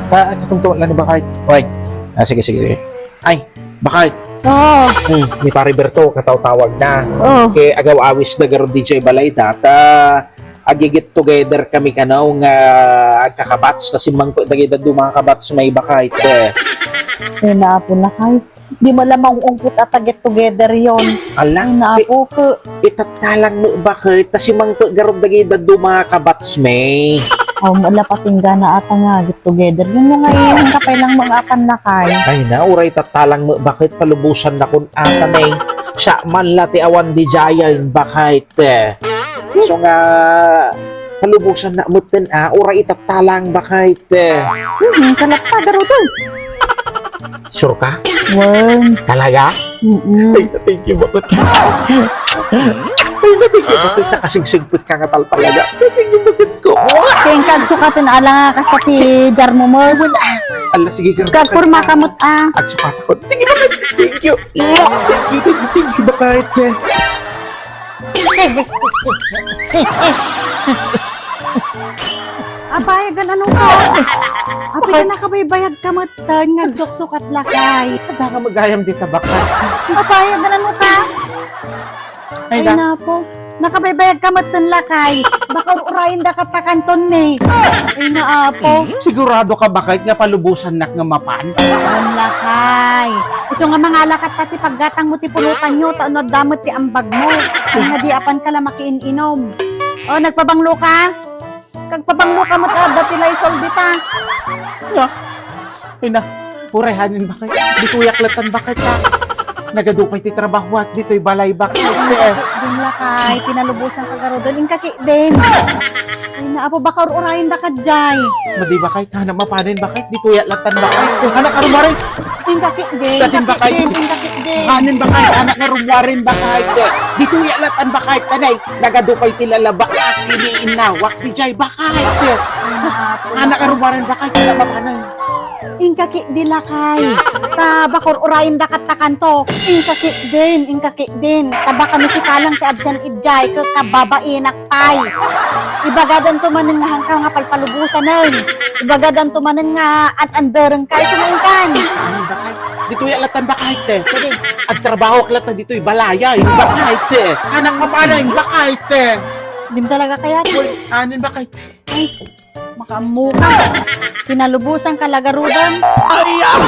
Katungtungan lang ni Bakay. Oy. Sige, sige, sige. Ay, Bakay. Oo. Ni Pare Berto, kataw-tawag na. Oo. Kay agaw-awis na garo DJ Balay data. Agigit together kami kanaw nga agkakabats. Tas imang dagida do mga kabats may Bakay. Ay, naapo na kayo. Di mo lamang ungkot at get together yon. Ay, Alang, naapo ko. itatalang mo Bakay. Tas imang garo dagida do mga kabats may. Oh, wala patingga na ata nga get together. Yung mga iyon kapay lang mga apan na kayo. Ay na, uray tatalang mo bakit palubusan na kun atan eh. Siya man lati awan di jayan bakit so nga palubusan na mo tin uray itatalang bakit Kalapagaro doon. Sure ka? Wen. Talaga? Ay, thank you bakit. Ay, thank you bakit nakasigsigpit ka nga tal talaga. Thank you bakit ko. Kaya kag sukatin ala nga kasta ti Darmo mo. Ala, sige ka. Kag kurma kamot At sukat ako. Sige bakit. Thank you. Thank you bakit. Abay, ganun ka. Ate ka nakabaybayag kamot nga sukat lakay. Kada nga magayam dita bakit. Abay, ganun ka. Ay Ay na. na po. Nakabaybayag kamot lakay. Baka urayin da katakanton ni. Ay na po. Sigurado ka bakit nga palubusan nak nga mapan? Ang lakay. Iso nga mga lakat pati paggatang mo ti pulutan nyo, taunod damot ti ambag mo. Ay nga di apan ka lang makiin-inom. O, nagpabanglo ka? Kagpabanglo ka mo ta, dati laysol di pa. Ay na, urayhanin bakit? Di ko yaklatan bakit ka? Nagadupay ti trabaho at dito'y balay bakit? Din lakay, pinalubusan ka garo doon. Ingkaki din. Ay na, apo baka urayin da ka jay. Madi bakit? Hana mapanin bakit? Di ko yaklatan bakit? Anak ka rumarin! Ingkaki din. Dating bakay. Ingkaki din. Hanin bakit? Anak nga rumarin bakit? Di ko yaklatan bakit? Tanay, nagadupay ti lalaba at iniinawak ti jay bakit? Anak nga rumarin bakit? Hana mapanin. Ingkaki di lakay. Bakor urayin da katakanto. Ingkaki din. Tabaka no si kalang ti absent idjay ka kababainak pay. Ibagadan to manen nga hangka nga palpalubusan nun. Ibagadan to manen nga at andereng kay sumainkan. Ano bakit? Dito yaklatan bakit? Tanay, at trabaho klatan dito'y balaya. Yung bakit? Anak mapanin bakit? Dim talaga kaya. Anin bakit? Ay, makamuka. Pinalubusan ka lagarudan. Ayaw!